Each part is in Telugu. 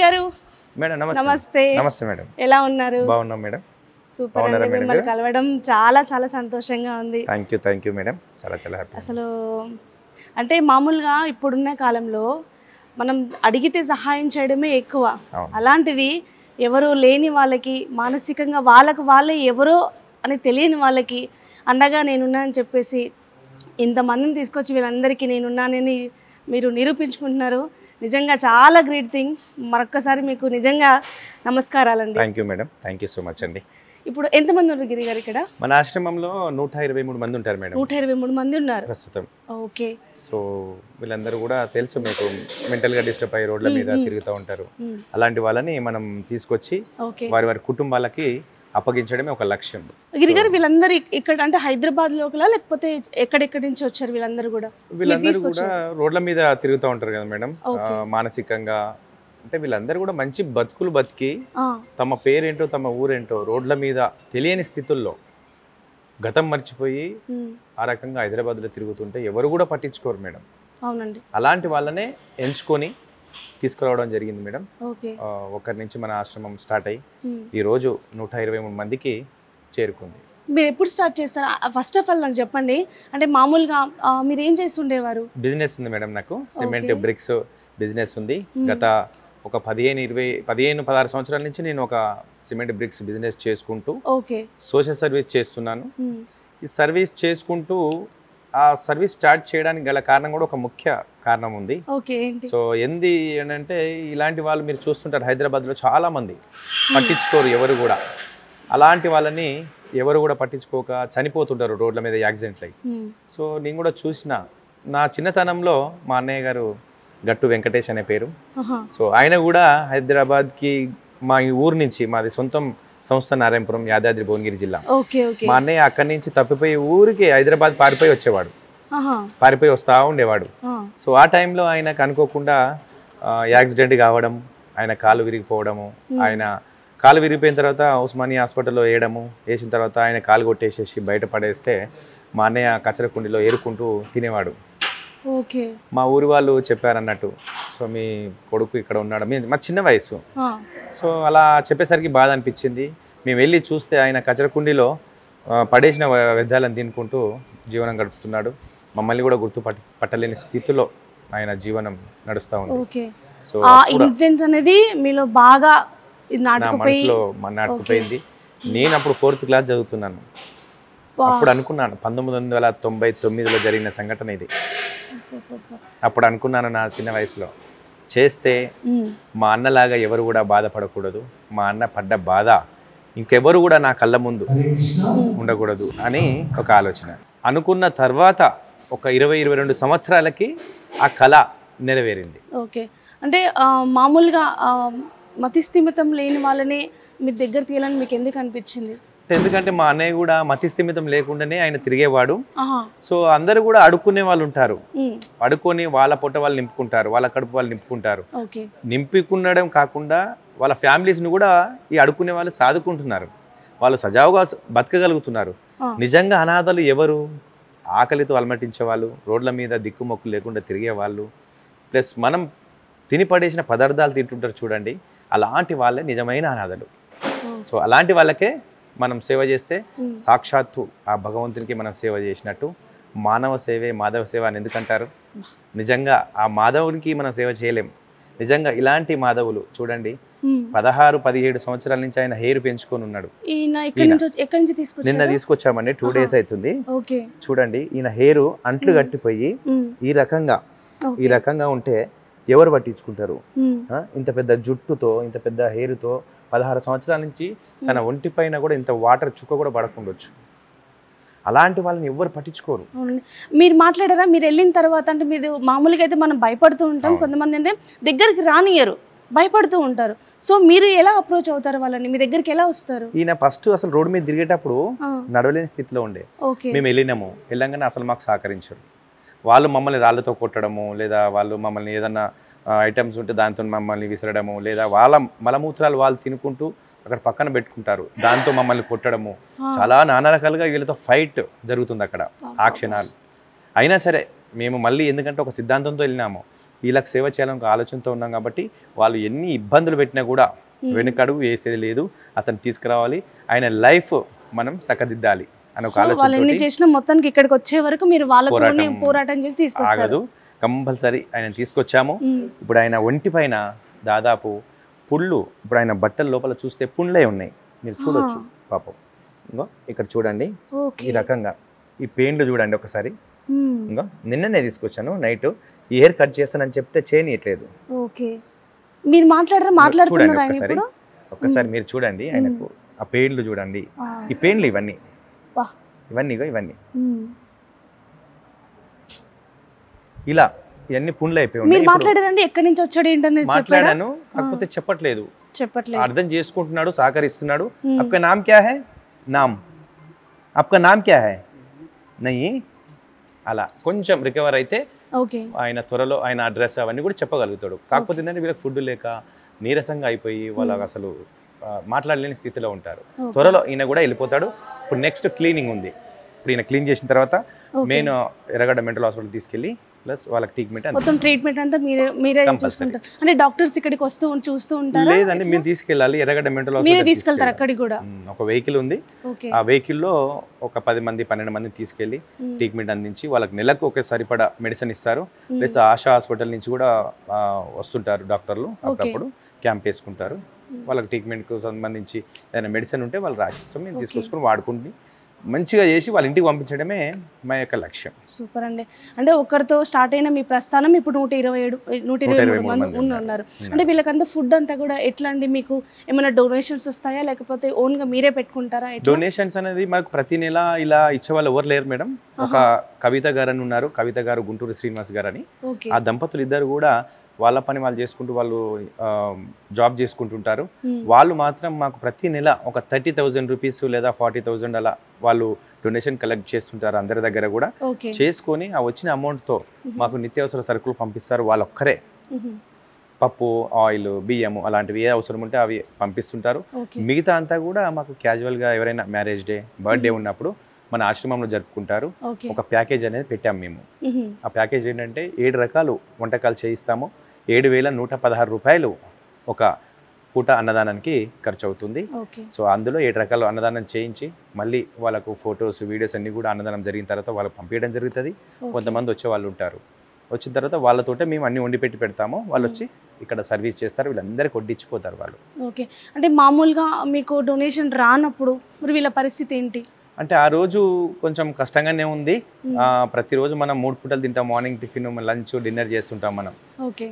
గారు మేడం నమస్తే. నమస్తే మేడం. ఎలా ఉన్నారు? బాగున్నాం మేడం. సూపర్ అండి. మిమ్మల్ని కలవడం చాలా చాలా సంతోషంగా ఉంది. Thank you madam. చాలా హ్యాపీ. అసలు అంటే మామూలుగా ఇప్పుడున్న కాలంలో మనం అడిగితే సహాయం చేయడమే ఎక్కువ. అలాంటిది ఎవరు లేని వాళ్ళకి, మానసికంగా వాళ్ళే ఎవరో అని తెలియని వాళ్ళకి అండగా నేనున్నా అని చెప్పేసి ఇంతమందిని తీసుకొచ్చి వీళ్ళందరికీ నేనున్నానని మీరు నిరూపించుకుంటున్నారు. నిజంగా చాలా గ్రేట్ థింగ్. మరొక్కసారి మీకు నిజంగా నమస్కారాలండి. Thank you madam. Thank you so much అండి. ఇప్పుడు ఎంతమంది ఉన్నారు గిరి గారు ఇక్కడ? మన ఆశ్రమంలో 123 మంది ఉంటారు మేడం. 123 మంది ఉన్నారు ప్రస్తుతం. ఓకే. సో వీళ్ళందరూ కూడా తెలుసు మీకు, మెంటల్గా డిస్టర్బ్ అయ్యి రోడ్ల మీద తిరుగుతూ ఉంటారు. అలాంటి వాళ్ళని మనం తీసుకొచ్చి వారి కుటుంబాలకి అప్పగించడమే ఒక లక్ష్యం. గిరిగారు వీళ్ళందరూ ఇక్కడ అంటే హైదరాబాద్ లోకలా లేకపోతే ఎక్కడెక్కడి నుంచి వచ్చారు వీళ్ళందరూ కూడా? వీళ్ళందరూ కూడా రోడ్ల మీద తిరుగుతూ ఉంటారు కదా మేడం. మానసికంగా అంటే వీళ్ళందరూ కూడా మంచి బతుకులు బతికి తమ పేరేంటో తమ ఊరేంటో రోడ్ల మీద తెలియని స్థితుల్లో గతం మర్చిపోయి ఆ రకంగా హైదరాబాద్లో తిరుగుతుంటే ఎవరు కూడా పట్టించుకోరు మేడం. అవునండి. అలాంటి వాళ్ళనే ఎంచుకొని తీసుకురావడం జరిగింది మేడం. ఒకరి నుంచి మన ఆశ్రమం స్టార్ట్ అయ్యి ఈరోజు 123 మందికి చేరుకుంది. మీరు ఎప్పుడు స్టార్ట్ చేస్తారు? ఫస్ట్ ఆఫ్ ఆల్ నాకు చెప్పండి, అంటే మామూలుగా మీరు ఏం చేస్తుండేవారు? బిజినెస్ ఉంది మేడం నాకు. సిమెంట్ బ్రిక్స్ బిజినెస్ ఉంది. గత ఒక 15-16 సంవత్సరాల నుంచి నేను ఒక సిమెంట్ బ్రిక్స్ బిజినెస్ చేసుకుంటూ సోషల్ సర్వీస్ చేస్తున్నాను. ఈ సర్వీస్ చేసుకుంటూ ఆ సర్వీస్ స్టార్ట్ చేయడానికి గల కారణం కూడా ఒక ముఖ్య కారణం ఉంది. సో ఏంది అంటే ఇలాంటి వాళ్ళు మీరు చూస్తుంటారు హైదరాబాద్లో చాలా మంది పట్టించుకోరు ఎవరు కూడా. అలాంటి వాళ్ళని ఎవరు కూడా పట్టించుకోక చనిపోతుంటారు రోడ్ల మీద యాక్సిడెంట్లు అయ్యి. సో నేను కూడా చూసిన నా చిన్నతనంలో మా అన్నయ్య గారు గట్టు వెంకటేష్ అనే పేరు. సో ఆయన కూడా హైదరాబాద్కి మా ఊరు నుంచి, మాది సొంతం సంస్థ నారాయణపురం, యాదాద్రి భువనగిరి జిల్లా. మా అన్నయ్య అక్కడి నుంచి తప్పిపోయి ఊరికి హైదరాబాద్ పారిపోయి వచ్చేవాడు, పారిపోయి వస్తూ ఉండేవాడు. సో ఆ టైంలో ఆయనకు అనుకోకుండా యాక్సిడెంట్ కావడం, ఆయన కాలు విరిగిపోవడము, ఆయన కాలు విరిగిపోయిన తర్వాత ఉస్మానియా హాస్పిటల్లో వేసిన తర్వాత ఆయన కాలు కొట్టేసేసి బయట పడేస్తే మా అన్నయ్య కచ్చరకుండిలో ఏరుకుంటూ తినేవాడు. మా ఊరి వాళ్ళు చెప్పారన్నట్టు, సో మీ కొడుకు ఇక్కడ ఉన్నాడు, మా చిన్న వయసు. సో అలా చెప్పేసరికి బాధ అనిపించింది. మేము వెళ్ళి చూస్తే ఆయన కచరకుండిలో పడేసిన వ్యర్థాలను తినుకుంటూ జీవనం గడుపుతున్నాడు. మమ్మల్ని కూడా పట్టలేని స్థితిలో ఆయన జీవనం నడుస్తూ ఉంది. సో ఇన్సిడెంట్ అనేది మీలో బాగా మనసులో నాటుకుపోయింది. నేను అప్పుడు 4th క్లాస్ చదువుతున్నాను. అప్పుడు అనుకున్నాను, 1999లో జరిగిన సంఘటన ఇది. అప్పుడు అనుకున్నాను నా చిన్న వయసులో, చేస్తే మా అన్నలాగా ఎవరు కూడా బాధపడకూడదు, మా అన్న పడ్డ బాధ ఇంకెవరు కూడా నా కళ్ళ ముందు ఉండకూడదు అని ఒక ఆలోచన. అనుకున్న తర్వాత ఒక 20-22 సంవత్సరాలకి ఆ కళ నెరవేరింది. ఓకే. అంటే మామూలుగా మతిస్థిమితం లేని వాళ్ళని మీ దగ్గర తీయాలని మీకు ఎందుకు అనిపించింది? ఎందుకంటే మా అన్నయ్య కూడా మతిస్థిమితం లేకుండానే ఆయన తిరిగేవాడు. సో అందరూ కూడా అడుక్కునే వాళ్ళు ఉంటారు, అడుక్కొని వాళ్ళ పొట్ట వాళ్ళు నింపుకుంటారు, వాళ్ళ కడుపు వాళ్ళు నింపుకుంటారు. నింపుకుండడం కాకుండా వాళ్ళ ఫ్యామిలీస్ని కూడా ఈ అడుక్కునే వాళ్ళు సాదుకుంటున్నారు, వాళ్ళు సజావుగా బతకగలుగుతున్నారు. నిజంగా అనాథలు ఎవరు? ఆకలితో అలమటించే వాళ్ళు, రోడ్ల మీద దిక్కుమొక్కు లేకుండా తిరిగే వాళ్ళు, ప్లస్ మనం తిని పడేసిన పదార్థాలు తింటుంటారు చూడండి, అలాంటి వాళ్ళే నిజమైన అనాథలు. సో అలాంటి వాళ్ళకే మనం సేవ చేస్తే సాక్షాత్తు ఆ భగవంతునికి మనం సేవ చేసినట్టు. మానవ సేవే మాధవ సేవ అని ఎందుకంటారు? నిజంగా ఆ మాధవునికి మనం సేవ చేయలేం. నిజంగా ఇలాంటి మాధవులు చూడండి, 16-17 సంవత్సరాల నుంచి ఆయన హెయిర్ పెంచుకొని ఉన్నాడు. నిన్న తీసుకొచ్చామండి, 2 days అవుతుంది. చూడండి, ఈయన హెయిర్ అంట్లు కట్టిపోయి ఈ రకంగా ఉంటే ఎవరు పట్టించుకుంటారు? ఇంత పెద్ద జుట్టుతో, ఇంత పెద్ద హెయిర్తో 16 సంవత్సరాల నుంచి తన ఒంటి పైన కూడా ఇంత వాటర్ చుక్క కూడా పడకుండొచ్చు. అలాంటి వాళ్ళని ఎవరు పట్టించుకోరు. మీరు మాట్లాడారా? మీరు వెళ్ళిన తర్వాత అంటే మీరు మామూలుగా అయితే మనం భయపడుతూ ఉంటాం, కొంతమంది అంటే దగ్గరికి రానియరు, భయపడుతూ ఉంటారు. సో మీరు ఎలా అప్రోచ్ అవుతారు వాళ్ళని? మీ దగ్గరికి ఎలా వస్తారు? ఈయన ఫస్ట్ అసలు రోడ్డు మీద తిరిగేటప్పుడు నడవలేని స్థితిలో ఉండే. మేము వెళ్ళంగానే అసలు మాకు సహకరించారు. వాళ్ళు మమ్మల్ని రాళ్ళతో కొట్టడము, లేదా వాళ్ళు మమ్మల్ని ఏదన్నా ఐటమ్స్ ఉంటే దాంతో మమ్మల్ని విసరడము, లేదా వాళ్ళ మలమూత్రాలు వాళ్ళు తినుకుంటూ అక్కడ పక్కన పెట్టుకుంటారు, దాంతో మమ్మల్ని కొట్టడము, చాలా నానా రకాలుగా వీళ్ళతో ఫైట్ జరుగుతుంది అక్కడ ఆ క్షణాలు. అయినా సరే మేము మళ్ళీ, ఎందుకంటే ఒక సిద్ధాంతంతో వెళ్ళినాము, వీళ్ళకి సేవ చేయాలని ఒక ఆలోచనతో ఉన్నాం కాబట్టి వాళ్ళు ఎన్ని ఇబ్బందులు పెట్టినా కూడా వెనుకడుగు వేసేది లేదు. అతను తీసుకురావాలి, ఆయన లైఫ్ మనం చక్కదిద్దాలి అని ఒక ఆలోచన. మొత్తానికి ఇక్కడికి వచ్చే వరకు మీరు వాళ్ళతోనే పోరాటం చేసి తీసుకొస్తారు. కంపల్సరీ ఆయన తీసుకొచ్చాము. ఇప్పుడు ఆయన ఒంటి పైన దాదాపు పుళ్ళు, ఇప్పుడు ఆయన బట్టల లోపల చూస్తే పుండ్లే ఉన్నాయి, మీరు చూడొచ్చు పాపం. ఇంకో ఇక్కడ చూడండి, ఈ రకంగా ఈ పెయిన్లు చూడండి ఒకసారి. ఇంకా నిన్ననే తీసుకొచ్చాను నైట్. ఈ హెయిర్ కట్ చేస్తానని చెప్తే చేయనీయట్లేదు. మీరు మాట్లాడుతున్నారు ఒక్కసారి మీరు చూడండి, ఆయనకు ఆ పెయిన్లు చూడండి. ఈ పెయిన్లు ఇవన్నీ ఇలా ఇవన్నీ పుండ్లు అయిపోయి మాట్లాడాను, కాకపోతే చెప్పట్లేదు. అర్థం చేసుకుంటున్నాడు, సహకరిస్తున్నాడు. आपका नाम क्या है? नाम आपका नाम क्या है? नहीं అలా కొంచెం రికవర్ అయితే ఆయన త్వరలో ఆయన అడ్రస్ అవన్నీ కూడా చెప్పగలుగుతాడు. కాకపోతే ఏంటంటే వీళ్ళకి ఫుడ్ లేక నీరసంగా అయిపోయి వాళ్ళకి అసలు మాట్లాడలేని స్థితిలో ఉంటారు. త్వరలో ఈయన కూడా వెళ్ళిపోతాడు. ఇప్పుడు నెక్స్ట్ క్లీనింగ్ ఉంది. ఇప్పుడు ఈయన క్లీన్ చేసిన తర్వాత మెయిన్ ఎర్రగడ్డ మెంటల్ హాస్పిటల్ తీసుకెళ్ళి ప్లస్ వాళ్ళకి ట్రీట్మెంట్ అంతా మీరే చూసుకుంటారు. అంటే డాక్టర్స్ ఇక్కడికి వస్తూ చూస్తూ ఉంటారు? లేదండి, మేము తీసుకెళ్ళాలి. ఎర్రగడ్డ మెంటల్ హాస్పిటల్ తీసుకెళ్తారు. అక్కడికి కూడా ఒక వెహికల్ ఉంది. ఆ వెహికల్లో ఒక 10 మంది 12 మంది తీసుకెళ్ళి ట్రీట్మెంట్ అందించి వాళ్ళకి నెలకు ఒక సరిపడా మెడిసిన్ ఇస్తారు. ప్లస్ ఆశా హాస్పిటల్ నుంచి కూడా వస్తుంటారు డాక్టర్లు, అప్పుడప్పుడు క్యాంప్ వేసుకుంటారు. వాళ్ళకి ట్రీట్మెంట్కు సంబంధించి ఏదైనా మెడిసిన్ ఉంటే వాళ్ళు రాసిస్తాం, మేము తీసుకొచ్చుకొని వాడుకుంటే మంచిగా చేసి వాళ్ళ ఇంటికి పంపించడమే మా యొక్క లక్ష్యం. సూపర్ అండి. అంటే ఒకరితో స్టార్ట్ అయిన మీ ప్రస్థానం ఇప్పుడు 123 మంది ఉన్నారు. అంటే వీళ్ళకంతా ఫుడ్ అంతా కూడా ఎట్లా అండి? మీకు ఏమైనా డొనేషన్స్ వస్తాయా లేకపోతే ఓన్గా మీరే పెట్టుకుంటారా? డొనేషన్స్ అనేది మాకు ప్రతి నెల ఇలా ఇచ్చే వాళ్ళు ఎవరు లేరు మేడం. ఒక కవిత గారు అని ఉన్నారు, కవిత గారు, గుంటూరు శ్రీనివాస్ గారు అని. ఆ దంపతులు ఇద్దరు కూడా వాళ్ళ పని వాళ్ళు చేసుకుంటూ వాళ్ళు జాబ్ చేసుకుంటుంటారు. వాళ్ళు మాత్రం మాకు ప్రతి నెల ఒక 30,000 రూపీస్ లేదా 40,000 అలా వాళ్ళు డొనేషన్ కలెక్ట్ చేస్తుంటారు. అందరి దగ్గర కూడా చేసుకొని ఆ వచ్చిన అమౌంట్తో మాకు నిత్యావసర సరుకులు పంపిస్తారు. వాళ్ళొక్కరే పప్పు, ఆయిల్, బియ్యము అలాంటివి ఏ అవసరం ఉంటే అవి పంపిస్తుంటారు. మిగతా అంతా కూడా మాకు క్యాజువల్గా ఎవరైనా మ్యారేజ్ డే, బర్త్డే ఉన్నప్పుడు మన ఆశ్రమంలో జరుపుకుంటారు. ఒక ప్యాకేజ్ అనేది పెట్టాము మేము. ఆ ప్యాకేజ్ ఏంటంటే 7 రకాలు వంటకాలు చేయిస్తాము. 7,116 రూపాయలు ఒక పూట అన్నదానానికి ఖర్చు అవుతుంది. సో అందులో 7 రకాల అన్నదానం చేయించి మళ్ళీ వాళ్ళకు ఫొటోస్, వీడియోస్ అన్నీ కూడా అన్నదానం జరిగిన తర్వాత వాళ్ళకి పంపించడం జరుగుతుంది. కొంతమంది వచ్చే వాళ్ళు ఉంటారు. వచ్చిన తర్వాత వాళ్ళతోటే మేము అన్ని వండి పెడతాము. వాళ్ళు వచ్చి ఇక్కడ సర్వీస్ చేస్తారు. వీళ్ళందరికీ వడ్డించిపోతారు వాళ్ళు. ఓకే. అంటే మామూలుగా మీకు డొనేషన్ రానప్పుడు మరి వీళ్ళ పరిస్థితి ఏంటి? అంటే ఆ రోజు కొంచెం కష్టంగానే ఉంది. ప్రతిరోజు మనం 3 పూటలు తింటాం, మార్నింగ్ టిఫిన్, లంచ్, డిన్నర్ చేస్తుంటాం మనం.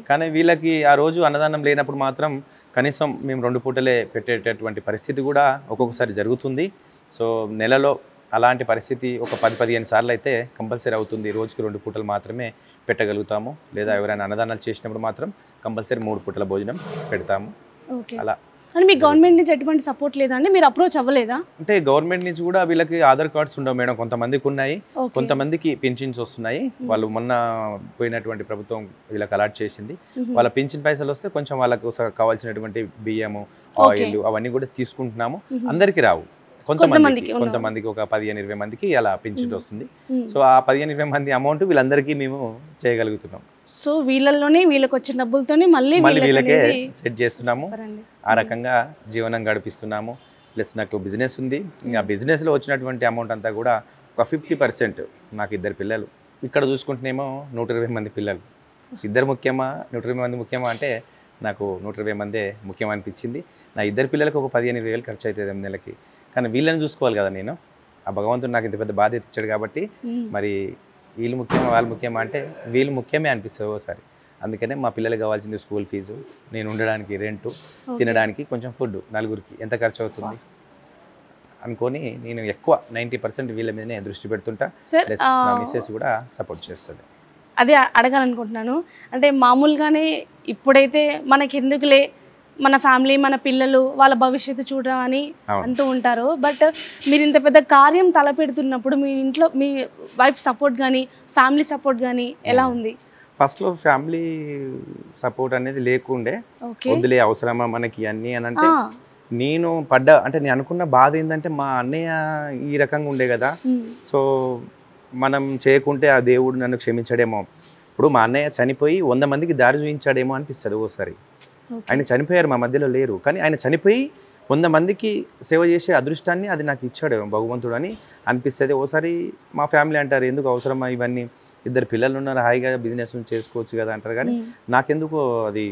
కానీ వీళ్ళకి ఆ రోజు అన్నదానం లేనప్పుడు మాత్రం కనీసం మేము 2 పూటలే పెట్టేటటువంటి పరిస్థితి కూడా ఒక్కొక్కసారి జరుగుతుంది. సో నెలలో అలాంటి పరిస్థితి ఒక 10-15 సార్లు అయితే కంపల్సరీ అవుతుంది. రోజుకి 2 పూటలు మాత్రమే పెట్టగలుగుతాము. లేదా ఎవరైనా అన్నదానాలు చేసినప్పుడు మాత్రం కంపల్సరీ 3 పూటల భోజనం పెడతాము. అలా. అంటే మీ గవర్నమెంట్ నుంచి ఎటువంటి సపోర్ట్ లేదండి? మీరు అప్రోచ్ అవ్వలేదా? అంటే గవర్నమెంట్ నుంచి కూడా వీళ్ళకి ఆధార్ కార్డ్స్ ఉండవు మేడం. కొంతమందికి ఉన్నాయి, కొంతమందికి పింఛన్స్ వస్తున్నాయి. వాళ్ళు మొన్న పోయినటువంటి ప్రభుత్వం వీళ్ళకి అలాట్ చేసింది. వాళ్ళ పింఛన్ పైసలు వస్తే కొంచెం వాళ్ళకు కావాల్సినటువంటి బియ్యము, ఆయిల్ అవన్నీ కూడా తీసుకుంటున్నాము. అందరికీ రావు, కొంతమందికి ఒక 15-20 మందికి అలా పింఛన్ వస్తుంది. సో ఆ 15-20 మంది అమౌంట్ వీళ్ళందరికీ మేము చేయగలుగుతున్నాం. సో వీళ్ళలోనే వీళ్ళకి వచ్చిన డబ్బులతోనే మళ్ళీ వీళ్ళకే సెట్ చేస్తున్నాము. ఆ రకంగా జీవనం గడిపిస్తున్నాము. ప్లస్ నాకు బిజినెస్ ఉంది. ఆ బిజినెస్లో వచ్చినటువంటి అమౌంట్ అంతా కూడా ఒక 50% నాకు 2 పిల్లలు. ఇక్కడ చూసుకుంటేనేమో 120 మంది పిల్లలు. 2 ముఖ్యమా 120 మంది ముఖ్యమా అంటే నాకు 120 మందే ముఖ్యం అనిపించింది. నా 2 పిల్లలకు ఒక 15-20 వేలు ఖర్చు అవుతుంది 8 నెలలకి. కానీ వీళ్ళని చూసుకోవాలి కదా నేను. ఆ భగవంతుడు నాకు ఇంత పెద్ద బాధ్యత ఇచ్చాడు కాబట్టి మరి వీళ్ళు ముఖ్యమా వాళ్ళు ముఖ్యమా అంటే వీళ్ళు ముఖ్యమే అనిపిస్తుంది ఒకసారి. అందుకనే మా పిల్లలకు కావాల్సింది స్కూల్ ఫీజు, నేను ఉండడానికి రెంటు, తినడానికి కొంచెం ఫుడ్, నలుగురికి ఎంత ఖర్చు అవుతుంది అనుకొని నేను ఎక్కువ 90% వీళ్ళ మీదనే దృష్టి పెడుతుంటా. నా మిస్సెస్ కూడా సపోర్ట్ చేస్తుంది. అదే అడగాలనుకుంటున్నాను. అంటే మామూలుగానే ఇప్పుడైతే మనకి ఎందుకులే, మన ఫ్యామిలీ, మన పిల్లలు, వాళ్ళ భవిష్యత్తు చూడమని అంటూ ఉంటారు. బట్ మీరు ఇంత పెద్ద కార్యం తలపెడుతున్నప్పుడు మీ ఇంట్లో మీ వైఫ్ సపోర్ట్ కానీ, ఫ్యామిలీ సపోర్ట్ కానీ ఎలా ఉంది? ఫస్ట్లో ఫ్యామిలీ సపోర్ట్ అనేది లేకుండే. వద్దులే అవసరమా మనకి అన్నీ అని అంటే నేను నేను అనుకున్న బాధ ఏంటంటే మా అన్నయ్య ఈ రకంగా ఉండే కదా. సో మనం చేయకుంటే ఆ దేవుడు నన్ను క్షమించడేమో, ఇప్పుడు మా అన్నయ్య చనిపోయి 100 మందికి దారి చూపించాడేమో అనిపిస్తుంది ఓసారి. ఆయన చనిపోయారు, మా మధ్యలో లేరు, కానీ ఆయన చనిపోయి 100 మందికి సేవ చేసే అదృష్టాన్ని అది నాకు ఇచ్చాడు భగవంతుడు అని అనిపిస్తుంది ఓసారి. మా ఫ్యామిలీ అంటారు ఎందుకు అవసరమా ఇవన్నీ, 2 పిల్లలు ఉన్నారు, హాయిగా బిజినెస్ చేసుకోవచ్చు కదా అంటారు, కానీ నాకెందుకు అది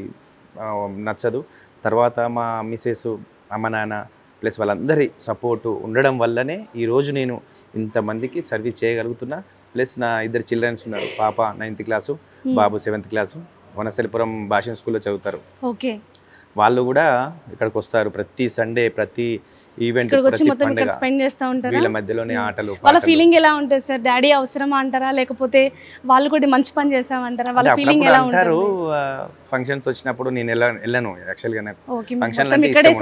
నచ్చదు. తర్వాత మా మిసెస్, అమ్మ నాన్న ప్లస్ వాళ్ళందరి సపోర్టు ఉండడం వల్లనే ఈరోజు నేను ఇంతమందికి సర్వీస్ చేయగలుగుతున్నా. ప్లస్ నా 2 చిల్డ్రన్స్ ఉన్నారు, పాప 9th క్లాసు, బాబు 7th క్లాసు, వనస్థలిపురం భాషణ స్కూల్లో చదువుతారు. ఓకే, వాళ్ళు కూడా ఇక్కడికి వస్తారు ప్రతి సండే, ప్రతి ఈవెంట్, ప్రతి పండుగ స్పెండ్ చేస్తూ ఉంటారు. వీళ్ళ మధ్యలోనే ఆటలు. వాళ్ళ ఫీలింగ్ ఎలా ఉంటుంది సార్? డాడీ అవసరమా అంటారా, లేకపోతే వాళ్ళు కూడా మంచి పని చేసామంటారా? వాళ్ళ ఫీలింగ్ ఎలా ఉంటారు? ఫంక్షన్స్ వచ్చినప్పుడు నేను వెళ్ళను యాక్చువల్గా, నాకు ఫంక్షన్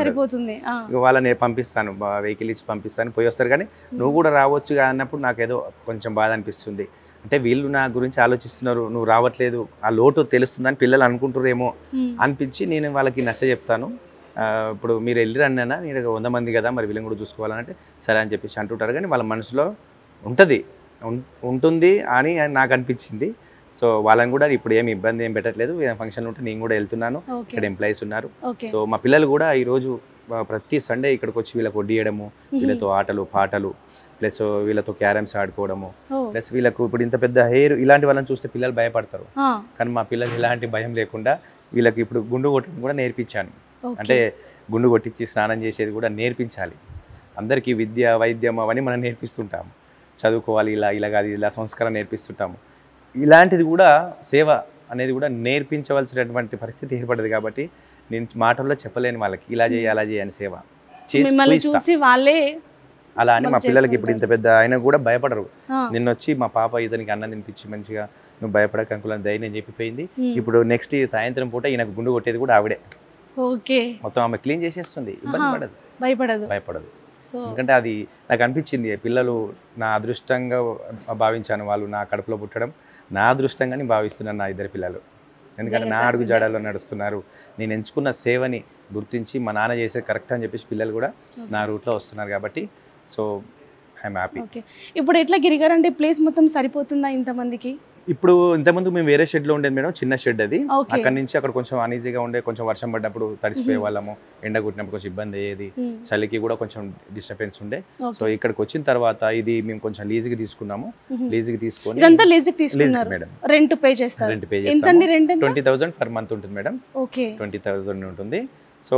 సరిపోతుంది, వాళ్ళని పంపిస్తాను, వెహికల్ ఇచ్చి పంపిస్తాను, పోయి వస్తారు. కానీ నువ్వు కూడా రావచ్చు అన్నప్పుడు నాకు ఏదో కొంచెం బాధ అనిపిస్తుంది. అంటే వీళ్ళు నా గురించి ఆలోచిస్తున్నారు, నువ్వు రావట్లేదు, ఆ లోటు తెలుస్తుందని పిల్లలు అనుకుంటారేమో అనిపించి నేను వాళ్ళకి నచ్చ చెప్తాను. ఇప్పుడు మీరు వెళ్ళిరండి అన్న, నేను 100 మంది కదా, మరి వీళ్ళని కూడా చూసుకోవాలంటే సరే అని చెప్పేసి అంటుంటారు. కానీ వాళ్ళ మనసులో ఉంటుంది అని నాకు అనిపించింది. సో వాళ్ళని కూడా ఇప్పుడు ఏమి ఇబ్బంది ఏం పెట్టట్లేదు. ఫంక్షన్లు ఉంటే నేను కూడా వెళ్తున్నాను, ఇక్కడ ఎంప్లాయీస్ ఉన్నారు. సో మా పిల్లలు కూడా ఈరోజు ప్రతి సండే ఇక్కడికి వచ్చి వీళ్ళకి వడ్డీయడము, వీళ్ళతో ఆటలు పాటలు, ప్లస్ వీళ్ళతో క్యారమ్స్ ఆడుకోవడము, ప్లస్ వీళ్ళకు ఇప్పుడు ఇంత పెద్ద హెయిర్ ఇలాంటి వాళ్ళని చూస్తే పిల్లలు భయపడతారు. కానీ మా పిల్లలు ఇలాంటి భయం లేకుండా వీళ్ళకి ఇప్పుడు గుండు కొట్టడం కూడా నేర్పించాను. అంటే గుండు కొట్టించి స్నానం చేసేది కూడా నేర్పించాలి. అందరికీ విద్య వైద్యం అవన్నీ మనం నేర్పిస్తుంటాము, చదువుకోవాలి ఇలా కాదు ఇలా సంస్కారం నేర్పిస్తుంటాము. ఇలాంటిది కూడా సేవ అనేది కూడా నేర్పించవలసినటువంటి పరిస్థితి ఏర్పడదు. కాబట్టి నేను మాటల్లో చెప్పలేను వాళ్ళకి ఇలా చేయి అలా చేయి అని, సేవ చూసి వాళ్ళే అలా అని. మా పిల్లలకి ఇప్పుడు ఇంత పెద్ద అయినా కూడా భయపడరు. నిన్న వచ్చి మా పాప ఇతనికి అన్నం తినిపించి మంచిగా నువ్వు భయపడక అంకులని ధైర్యం చెప్పిపోయింది. ఇప్పుడు నెక్స్ట్ సాయంత్రం పూట ఈయనకు గుండు కొట్టేది కూడా ఆవిడే. ఓకే, మొత్తం ఆమె క్లీన్ చేసేస్తుంది, ఇబ్బంది పడదు, భయపడదు. ఎందుకంటే అది నాకు అనిపించింది, పిల్లలు నా అదృష్టంగా భావించాను, వాళ్ళు నా కడుపులో పుట్టడం నా అదృష్టంగాని భావిస్తున్నాను నా 2 పిల్లలు. ఎందుకంటే నా అడుగు జాడల్లో నడుస్తున్నారు, నేను ఎంచుకున్న సేవని గుర్తించి మా నాన్న చేసే కరెక్ట్ అని చెప్పేసి పిల్లలు కూడా నా రూట్లో వస్తున్నారు. కాబట్టి సో ఐఎమ్ హ్యాపీ. ఇప్పుడు ఎట్లా గిరిగారంటే ప్లేస్ మొత్తం సరిపోతుందా ఇంతమందికి? ఇప్పుడు ఇంతకుముందు మేము వేరే షెడ్లో ఉండేది మేడం, చిన్న షెడ్ అది. అక్కడ నుంచి అక్కడ కొంచెం అనీజీగా ఉండే, కొంచెం వర్షం పడ్డప్పుడు తడిసిపోయే వాళ్ళము, ఎండ కొట్టినప్పుడు కొంచెం ఇబ్బంది అయ్యేది, చలికి కూడా కొంచెం డిస్టర్బెన్స్ ఉండే. సో ఇక్కడికి వచ్చిన తర్వాత ఇది మేము కొంచెం లీజుకి తీసుకున్నాము. లీజుకి తీసుకొని మేడం రెంట్ పే చేస్తాము. 20,000 పర్ మంత్ ఉంటుంది మేడం. 20,000 ఉంటుంది. సో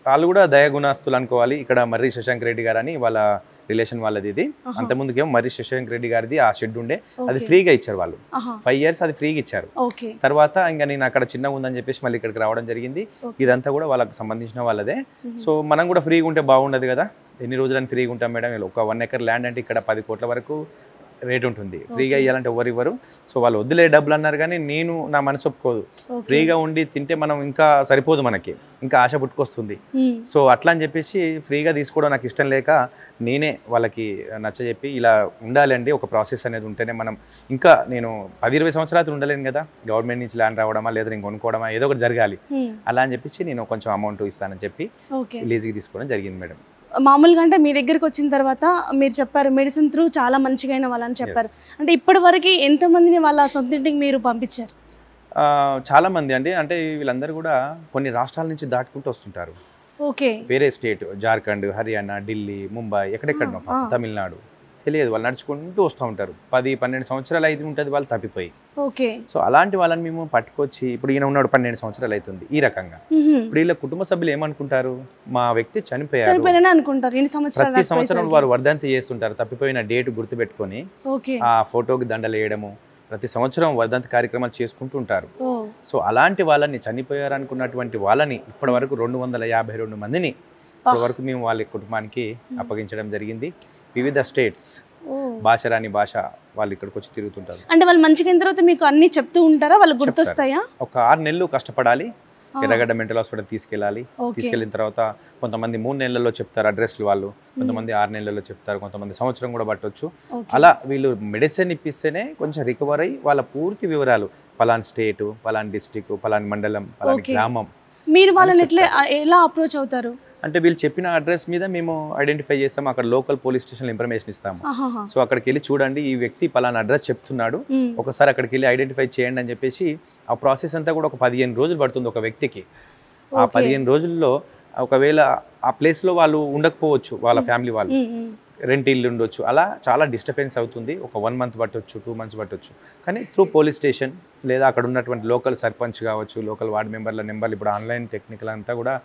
వాళ్ళు కూడా దయాగుణాస్తులు అనుకోవాలి. ఇక్కడ మర్రి శశాంక్ రెడ్డి గారు అని వాళ్ళ రిలేషన్ వాళ్ళది ఇది. అంతకుముందుకేమో మర్రి శశాంక్ రెడ్డి గారిది ఆ షెడ్ ఉండే, అది ఫ్రీగా ఇచ్చారు వాళ్ళు, 5 years అది ఫ్రీగా ఇచ్చారు. తర్వాత ఇంకా నేను అక్కడ చిన్నగా ఉందని చెప్పేసి మళ్ళీ ఇక్కడికి రావడం జరిగింది. ఇదంతా కూడా వాళ్ళకి సంబంధించిన వాళ్ళదే. సో మనం కూడా ఫ్రీగా ఉంటే బాగుండదు కదా, ఎన్ని రోజులని ఫ్రీగా ఉంటాం మేడం. ఒక 1 acre ల్యాండ్ అంటే ఇక్కడ 10 కోట్ల వరకు రేట్ ఉంటుంది. ఫ్రీగా ఇవ్వాలంటే ఎవరు ఇవ్వరు. సో వాళ్ళు వద్దులే డబ్బులు అన్నారు, కానీ నేను నా మనసు ఒప్పుకోదు. ఫ్రీగా ఉండి తింటే మనం ఇంకా సరిపోదు, మనకి ఇంకా ఆశ పుట్టుకొస్తుంది. సో అట్లా అని చెప్పేసి ఫ్రీగా తీసుకోవడం నాకు ఇష్టం లేక నేనే వాళ్ళకి నచ్చజెప్పి ఇలా ఉండాలండి, ఒక ప్రాసెస్ అనేది ఉంటేనే మనం ఇంకా, నేను 10-20 సంవత్సరాలు ఉండలేను కదా, గవర్నమెంట్ నుంచి ల్యాండ్ రావడమా లేదా నేను కొనుక్కోవడమా ఏదో ఒకటి జరగాలి. అలా అని చెప్పేసి నేను కొంచెం అమౌంట్ ఇస్తానని చెప్పి లీజుకి తీసుకోవడం జరిగింది మేడం. మామూలుగా అంటే మీ దగ్గరికి వచ్చిన తర్వాత మీరు చెప్పారు మెడిసిన్ త్రూ చాలా మంచిగా అయిన వాళ్ళని చెప్పారు. అంటే ఇప్పటి వరకు ఎంతమందిని వాళ్ళ సొంత ఇంటికి మీరు పంపించారు? చాలా మంది అండి. అంటే వీళ్ళందరూ కూడా కొన్ని రాష్ట్రాల నుంచి దాటుకుంటూ వస్తుంటారు. ఓకే, వేరే స్టేట్, జార్ఖండ్, హర్యానా, ఢిల్లీ, ముంబై, ఎక్కడెక్కడనో, తమిళనాడు, తెలియదు, వాళ్ళు నడుచుకుంటూ వస్తూ ఉంటారు. 10-12 సంవత్సరాలు అయితే ఉంటుంది వాళ్ళు తప్పిపోయి. సో అలాంటి వాళ్ళని మేము పట్టుకొచ్చి, ఇప్పుడు ఈయన ఉన్నాడు 12 సంవత్సరాలు అవుతుంది ఈ రకంగా. ఇప్పుడు వీళ్ళ కుటుంబ సభ్యులు ఏమనుకుంటారు, మా వ్యక్తి చనిపోయారు ప్రతి సంవత్సరం వారు వర్ధంతి చేస్తుంటారు. తప్పిపోయిన డేట్ గుర్తుపెట్టుకొని ఆ ఫోటోకి దండలు వేయడము, ప్రతి సంవత్సరం వర్ధంతి కార్యక్రమాలు చేసుకుంటూ ఉంటారు. సో అలాంటి వాళ్ళని, చనిపోయారు అనుకున్నటువంటి వాళ్ళని ఇప్పటి వరకు 252 మందిని ఇప్పటి వరకు మేము వాళ్ళ కుటుంబానికి అప్పగించడం జరిగింది. వివిధ స్టేట్స్, భాష రాని భాష వాళ్ళు ఇక్కడికి వచ్చి తిరుగుతుంటారు. అంటే వాళ్ళు మంచిగా అయిన తర్వాత మీకు అన్ని చెప్తూ ఉంటారా, వాళ్ళు గుర్తొస్తాయా? ఒక 6 నెలలు కష్టపడాలి, ఎర్రగడ్డ మెంటల్ హాస్పిటల్ తీసుకెళ్ళాలి. తీసుకెళ్ళిన తర్వాత కొంతమంది 3 నెలల్లో చెప్తారు అడ్రస్లు వాళ్ళు, కొంతమంది 6 నెలల్లో చెప్తారు, కొంతమంది సంవత్సరం కూడా పట్టొచ్చు. అలా వీళ్ళు మెడిసిన్ ఇప్పిస్తేనే కొంచెం రికవర్ అయ్యి వాళ్ళ పూర్తి వివరాలు, పలాన్ స్టేటు, పలాన్ డిస్టిక్, పలాన్ మండలం, పలాన్ గ్రామం. మీరు వాళ్ళని ఎలా అప్రోచ్ అవుతారు? అంటే వీళ్ళు చెప్పిన అడ్రస్ మీద మేము ఐడెంటిఫై చేస్తాము, అక్కడ లోకల్ పోలీస్ స్టేషన్లో ఇన్ఫర్మేషన్ ఇస్తాము. సో అక్కడికి వెళ్ళి చూడండి, ఈ వ్యక్తి పలానా అడ్రస్ చెప్తున్నాడు, ఒకసారి అక్కడికి వెళ్ళి ఐడెంటిఫై చేయండి అని చెప్పేసి ఆ ప్రాసెస్ అంతా కూడా ఒక 15 రోజులు పడుతుంది ఒక వ్యక్తికి. ఆ 15 రోజుల్లో ఒకవేళ ఆ ప్లేస్లో వాళ్ళు ఉండకపోవచ్చు, వాళ్ళ ఫ్యామిలీ వాళ్ళు రెంట్ ఇల్లు ఉండొచ్చు, అలా చాలా డిస్టర్బెన్స్ అవుతుంది. ఒక 1 మంత్ పట్టొచ్చు, 2 మంత్స్ పట్టొచ్చు. కానీ త్రూ పోలీస్ స్టేషన్ లేదా అక్కడ ఉన్నటువంటి లోకల్ సర్పంచ్ కావచ్చు, లోకల్ వార్డు మెంబర్ల నెంబర్లు, ఇప్పుడు ఆన్లైన్ టెక్నికల్ అంతా కూడా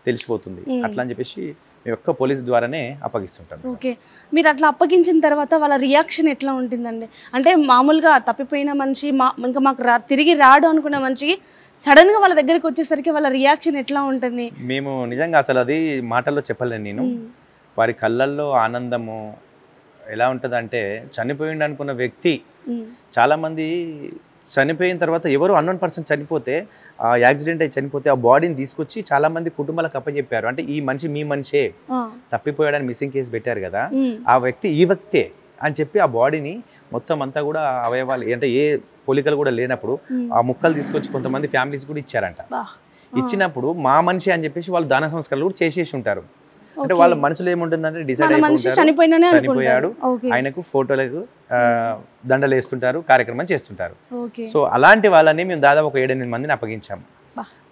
తెలిసిపోతుంది. అట్లా అని చెప్పేసి మేము ఒక్క పోలీస్ ద్వారానే అప్పగిస్తుంటాం. ఓకే, మీరు అట్లా అప్పగించిన తర్వాత వాళ్ళ రియాక్షన్ ఎట్లా ఉంటుందండి? అంటే మామూలుగా తప్పిపోయిన మనిషి ఇంకా మాకు తిరిగి రాడు అనుకున్న మనిషి సడన్గా వాళ్ళ దగ్గరికి వచ్చేసరికి వాళ్ళ రియాక్షన్ ఎట్లా ఉంటుంది? మేము నిజంగా అసలు అది మాటల్లో చెప్పలేను నేను. వారి కళ్ళల్లో ఆనందము ఎలా ఉంటుందంటే, చనిపోయిండు అనుకున్న వ్యక్తి, చాలామంది చనిపోయిన తర్వాత ఎవరు అన్నోన్ పర్సన్ చనిపోతే, ఆ యాక్సిడెంట్ అయి చనిపోతే ఆ బాడీని తీసుకొచ్చి చాలామంది కుటుంబాలకు అప్పచెప్పారు. అంటే ఈ మనిషి మీ మనిషే, తప్పిపోయాడని మిస్సింగ్ కేసు పెట్టారు కదా, ఆ వ్యక్తి ఈ వ్యక్తే అని చెప్పి ఆ బాడీని మొత్తం అంతా కూడా అవయవాలు అంటే ఏ పోలికలు కూడా లేనప్పుడు ఆ ముక్కలు తీసుకొచ్చి కొంతమంది ఫ్యామిలీస్ కూడా ఇచ్చారంట. ఇచ్చినప్పుడు మా మనిషి అని చెప్పేసి వాళ్ళు దాన సంస్కారాలు కూడా చేసేసి ఉంటారు. అంటే వాళ్ళ మనసులో ఏముంటుందంటే డిసైడ్ అయిపోతారు, చనిపోయాడు, ఆయనకు ఫోటోలకు దండలు వేస్తుంటారు, కార్యక్రమం చేస్తుంటారు. సో అలాంటి వాళ్ళని మేము దాదాపు ఒక 7-8 మందిని అప్పగించాము.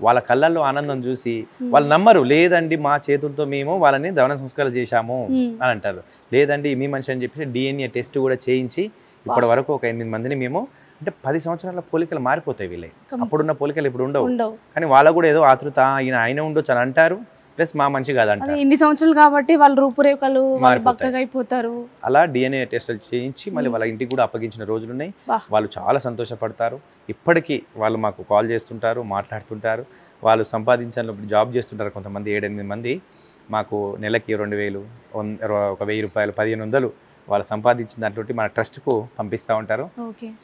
వాళ్ళ కళ్ళల్లో ఆనందం చూసి వాళ్ళు నమ్మరు, లేదండి మా చేతులతో మేము వాళ్ళని దహన సంస్కారాలు చేశాము అని అంటారు. లేదండి మీ మనిషి అని చెప్పేసి DNA టెస్ట్ కూడా చేయించి ఇప్పటి వరకు ఒక 8 మందిని మేము, అంటే 10 సంవత్సరాల పోలికలు మారిపోతాయి వీళ్ళే, అప్పుడున్న పోలికలు ఇప్పుడు ఉండవు. కానీ వాళ్ళకు కూడా ఏదో ఆతృత, ఆయన ఉండొచ్చు అని అంటారు, ప్లస్ మా మనిషి కాదంట. ఇన్ని సంవత్సరాలు కాబట్టి వాళ్ళ రూపురేఖలు బక్కగా అయిపోతారు. అలా DNA టెస్టులు చేయించి మళ్ళీ వాళ్ళ ఇంటికి కూడా అప్పగించిన రోజులు ఉన్నాయి. వాళ్ళు చాలా సంతోషపడతారు. ఇప్పటికీ వాళ్ళు మాకు కాల్ చేస్తుంటారు, మాట్లాడుతుంటారు. వాళ్ళు సంపాదించాలని జాబ్ చేస్తుంటారు. కొంతమంది 7-8 మంది మాకు నెలకి 2000, 1000 రూపాయలు, 1500 వాళ్ళు సంపాదించిన దాంట్లో మన ట్రస్ట్కు పంపిస్తూ ఉంటారు.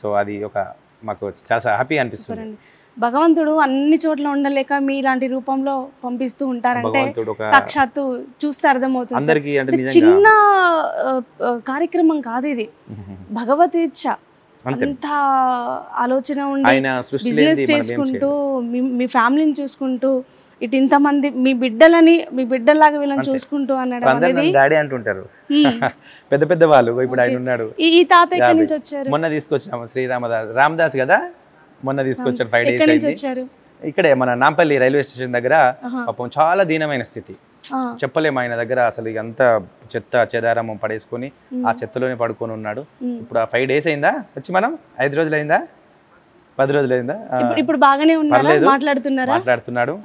సో అది ఒక మాకు చాలా హ్యాపీ అనిపిస్తుంది. భగవంతుడు అన్ని చోట్ల ఉండలేక మీలాంటి రూపంలో పంపిస్తూ ఉంటారంటే సాక్షాత్తు చూస్తే అర్థమవుతుంది. చిన్న కార్యక్రమం కాదు ఇది, భగవతీచ్ఛ. అంత ఆలోచన ఉండి బిజినెస్ చేసుకుంటూ మీ ఫ్యామిలీని చూసుకుంటూ ఇటు ఇంతమంది మీ బిడ్డలాగా వీళ్ళని చూసుకుంటూ అన్నాడు. డాడీ అంటుంటారు పెద్ద పెద్ద వాళ్ళు. ఇప్పుడు ఆయన ఉన్నాడు, ఈ తాత ఎక్కడి నుంచి వచ్చారు? మొన్న తీసుకొచ్చాము, రామదాస్ కదా, మొన్న తీసుకొచ్చారు. 5 days అయింది. ఇక్కడే మన నాంపల్లి రైల్వే స్టేషన్ దగ్గర. పాపం చాలా దీనమైన స్థితి, చెప్పలేము. ఆయన దగ్గర అసలు అంత చెత్త చెదారము పడేసుకొని ఆ చెత్తలోనే పడుకొని ఉన్నాడు. ఇప్పుడు 5 days అయిందా వచ్చి, మనం 5 రోజులు అయిందా, 10 రోజులు అయిందా? ఇప్పుడు బాగానే మాట్లాడుతున్నాడు.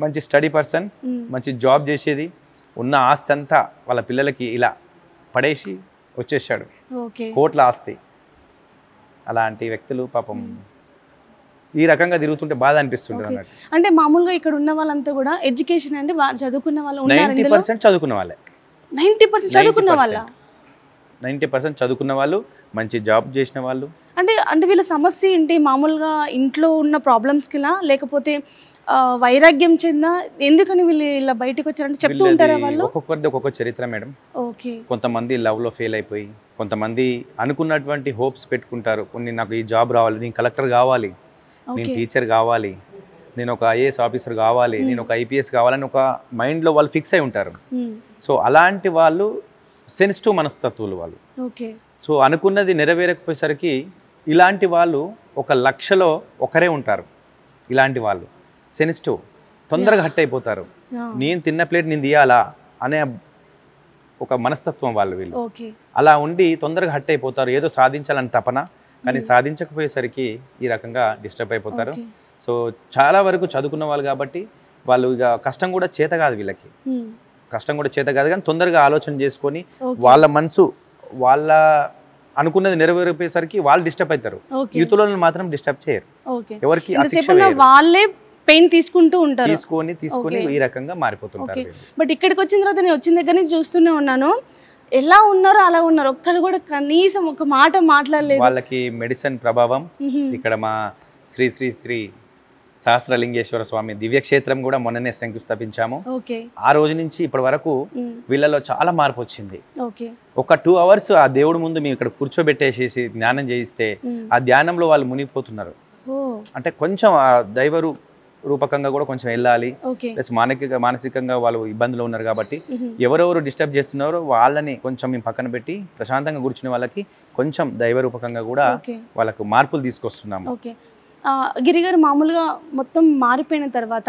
మంచి స్టడీ పర్సన్, మంచి జాబ్ చేసేది, ఉన్న ఆస్తి అంతా వాళ్ళ పిల్లలకి ఇలా పడేసి వచ్చేసాడు, కోట్ల ఆస్తి. అలాంటి వ్యక్తులు పాపం ఈ రకంగా తిరుగుతుంటే బాధ అనిపిస్తుంది అన్నట్టు. అంటే మామూలుగా ఇక్కడ ఉన్న వాళ్ళంతా కూడా ఎడ్యుకేషన్ అంటే చదువుకున్న వాళ్ళు 90% చదువుకున్న వాళ్ళే. 90% చదువుకున్న వాళ్ళ 90% చదువుకున్న వాళ్ళు, మంచి జాబ్ చేసిన వాళ్ళు. అంటే వీళ్ళ సమస్య ఏంటి? మామూలుగా ఇంట్లో ఉన్న ప్రాబ్లమ్స్కిలా, లేకపోతే వైరాగ్యం చెందా, ఎందుకని వీళ్ళు ఇలా బయటకు వచ్చారంటే చెప్తూ ఉంటారా వాళ్ళు? ఒక్కొక్కరిది ఒక్కొక్క చరిత్ర మేడం. కొంతమంది లవ్లో ఫెయిల్ అయిపోయి, కొంతమంది అనుకున్నటువంటి హోప్స్ పెట్టుకుంటారు. కొన్ని నాకు ఈ జాబ్ రావాలి, నేను కలెక్టర్ కావాలి, నేను టీచర్ కావాలి, నేను ఒక IAS ఆఫీసర్ కావాలి, నేను ఒక IPS కావాలని ఒక మైండ్లో వాళ్ళు ఫిక్స్ అయి ఉంటారు. సో అలాంటి వాళ్ళు సెన్సిటివ్ మనస్తత్వాలు వాళ్ళు. సో అనుకున్నది నెరవేరకపోయేసరికి ఇలాంటి వాళ్ళు 1,00,000లో ఒకరే ఉంటారు. ఇలాంటి వాళ్ళు సెన్సిటివ్, తొందరగా హట్ అయిపోతారు. నేను తిన్న ప్లేట్ నేను తీయాలా అనే ఒక మనస్తత్వం వాళ్ళు. వీళ్ళు అలా ఉండి తొందరగా హట్ అయిపోతారు, ఏదో సాధించాలని తపన, కానీ సాధించకపోయేసరికి ఈ రకంగా డిస్టర్బ్ అయిపోతారు. సో చాలా వరకు చదువుకున్న వాళ్ళు కాబట్టి వాళ్ళు ఇక కష్టం కూడా చేత కాదు వీళ్ళకి, కష్టం కూడా చేత కాదు, కానీ తొందరగా ఆలోచన చేసుకొని వాళ్ళ మనసు వాళ్ళ అనుకున్నది నెరవేరిపోయేసరికి వాళ్ళు డిస్టర్బ్ అవుతారు. యూత్లో మాత్రం డిస్టర్బ్ చేయరు, ఎవరికి వాళ్ళే పెయిన్ తీసుకుంటూ ఉంటారు, తీసుకొని ఈ రకంగా మారిపోతుంటారు. బట్ ఇక్కడికి వచ్చిన తర్వాత నేను వచ్చిన దగ్గర నుంచి చూస్తూనే ఉన్నాను, ఎలా ఉన్నారో అలా ఉన్నారు. ఒక్కరు కూడా కనీసం ఒక మాట మాట్లాడలేదు. వాళ్ళకి మెడిసిన్ ప్రభావం. ఇక్కడ మా శ్రీ శ్రీ శ్రీ సహస్రలింగేశ్వర స్వామి దివ్యక్షేత్రం కూడా మొన్ననే శంకుస్థాపించాము. ఆ రోజు నుంచి ఇప్పటి వరకు వీళ్ళలో చాలా మార్పు వచ్చింది. ఒక 2 hours ఆ దేవుడి ముందు మేము ఇక్కడ కూర్చోబెట్టేసేసి ధ్యానం చేయిస్తే ఆ ధ్యానంలో వాళ్ళు మునిగిపోతున్నారు. అంటే కొంచెం ఆ దైవ రూపకంగా కూడా కొంచెం వెళ్ళాలి, ఓకే ప్లస్ మానసికంగా వాళ్ళు ఇబ్బందులు ఉన్నారు కాబట్టి ఎవరెవరు డిస్టర్బ్ చేస్తున్నారో వాళ్ళని కొంచెం మేము పక్కన పెట్టి ప్రశాంతంగా కూర్చునే వాళ్ళకి కొంచెం దైవ రూపకంగా కూడా ఓకే వాళ్ళకు మార్పులు తీసుకొస్తున్నాము. ఓకే గిరిగారు మామూలుగా మొత్తం మారిపోయిన తర్వాత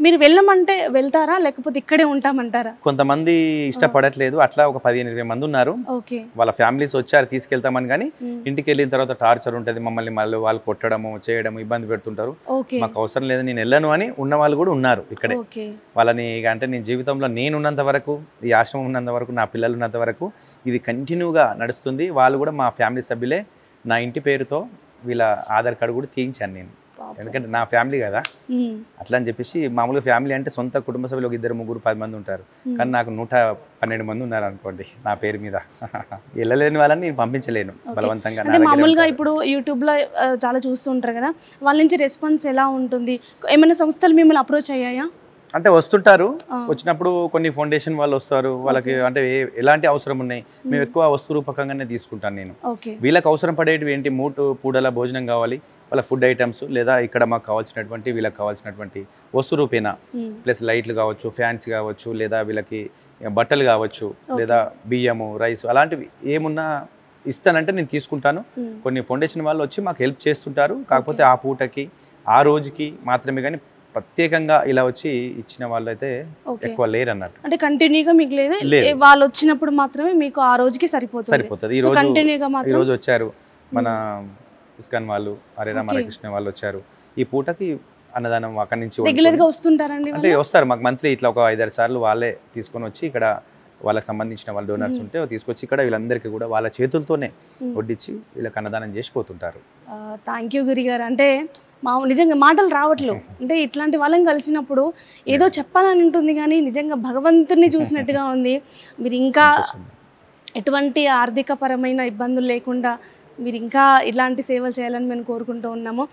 మీరు వెళ్ళమంటే వెళ్తారా లేకపోతే ఇక్కడే ఉంటామంటారా? కొంతమంది ఇష్టపడట్లేదు, అట్లా ఒక 15-20 మంది ఉన్నారు. ఓకే వాళ్ళ ఫ్యామిలీస్ వచ్చారు తీసుకెళ్తామని, కానీ ఇంటికి వెళ్ళిన తర్వాత టార్చర్ ఉంటుంది, మమ్మల్ని మళ్ళీ వాళ్ళు కొట్టడము చేయడము ఇబ్బంది పెడుతుంటారు. ఓకే మాకు అవసరం లేదు నేను వెళ్ళను అని ఉన్న వాళ్ళు కూడా ఉన్నారు ఇక్కడే. ఓకే వాళ్ళని అంటే నేను జీవితంలో నేను ఉన్నంత వరకు, ఈ ఆశ్రమం ఉన్నంత వరకు, నా పిల్లలు ఉన్నంత వరకు ఇది కంటిన్యూగా నడుస్తుంది. వాళ్ళు కూడా మా ఫ్యామిలీ సభ్యులే. నా ఇంటి పేరుతో వీళ్ళ ఆధార్ కార్డు కూడా తీయించాను నేను, ఎందుకంటే నా ఫ్యామిలీ కదా అట్లా అని చెప్పేసి. మామూలుగా ఫ్యామిలీ అంటే సొంత కుటుంబ సభ్యులు ఒక 2, 3, 10 మంది ఉంటారు, కానీ నాకు 112 మంది ఉన్నారు అనుకోండి నా పేరు మీద. వెళ్ళలేని వాళ్ళని నేను పంపించలేను బలవంతంగా. అంటే మామూలుగా ఇప్పుడు యూట్యూబ్లో చాలా చూస్తుంటారు కదా, వాళ్ళ నుంచి రెస్పాన్స్ ఎలా ఉంటుంది? ఏమైనా సంస్థలు మిమ్మల్ని అప్రోచ్ అయ్యాయా? అంటే వస్తుంటారు, వచ్చినప్పుడు కొన్ని ఫౌండేషన్ వాళ్ళు వస్తారు, వాళ్ళకి అంటే ఎలాంటి అవసరం ఉన్నాయి మేము ఎక్కువ వస్తు రూపకంగానే తీసుకుంటాను నేను. వీళ్ళకి అవసరం పడేటివి ఏంటి, పూటల భోజనం కావాలి, వాళ్ళ ఫుడ్ ఐటమ్స్, లేదా ఇక్కడ మాకు కావాల్సినటువంటి వీళ్ళకి కావాల్సినటువంటి వస్తు రూపేనా, ప్లస్ లైట్లు కావచ్చు, ఫ్యాన్స్ కావచ్చు, లేదా వీళ్ళకి బట్టలు కావచ్చు, లేదా బియ్యము, రైస్ అలాంటివి ఏమున్నా ఇస్తానంటే నేను తీసుకుంటాను. కొన్ని ఫౌండేషన్ వాళ్ళు వచ్చి మాకు హెల్ప్ చేస్తుంటారు, కాకపోతే ఆ పూటకి ఆ రోజుకి మాత్రమే, కానీ ప్రత్యేకంగా ఇలా వచ్చి ఇచ్చిన వాళ్ళు అయితే ఎక్కువ లేరు అన్నట్టు. అంటే కంటిన్యూగా మీకు లేదు, వాళ్ళు వచ్చినప్పుడు మాత్రమే మీకు ఆ రోజుకి సరిపోతుంది. ఈ రోజు వచ్చారు మన ఇస్కాన్ వాళ్ళు, హరే రామ హరే కృష్ణ వాళ్ళు వచ్చారు. ఈ పూటకి అన్నదానం అక్కడి నుంచి రెగ్యులర్గా వస్తుంటారండి అంటే వస్తారు మాకు మంత్లీ ఇట్లా ఒక 5-6 సార్లు వాళ్ళే తీసుకొని వచ్చి ఇక్కడ వాళ్ళకి సంబంధించిన వాళ్ళ డోనర్స్ ఉంటే తీసుకొచ్చి ఇక్కడ వీళ్ళందరికీ కూడా వాళ్ళ చేతులతోనే వడ్డించి వీళ్ళకి అన్నదానం చేసి పోతుంటారు. థ్యాంక్ యూ గురిగారు. అంటే నిజంగా మాటలు రావట్లేదు, అంటే ఇట్లాంటి వాళ్ళని కలిసినప్పుడు ఏదో చెప్పాలని ఉంటుంది కానీ నిజంగా భగవంతుడిని చూసినట్టుగా ఉంది. మీరు ఇంకా ఎటువంటి ఆర్థిక పరమైన ఇబ్బందులు లేకుండా మీరు ఇంకా ఇలాంటి సేవలు చేయాలని మేము కోరుకుంటూ ఉన్నాము.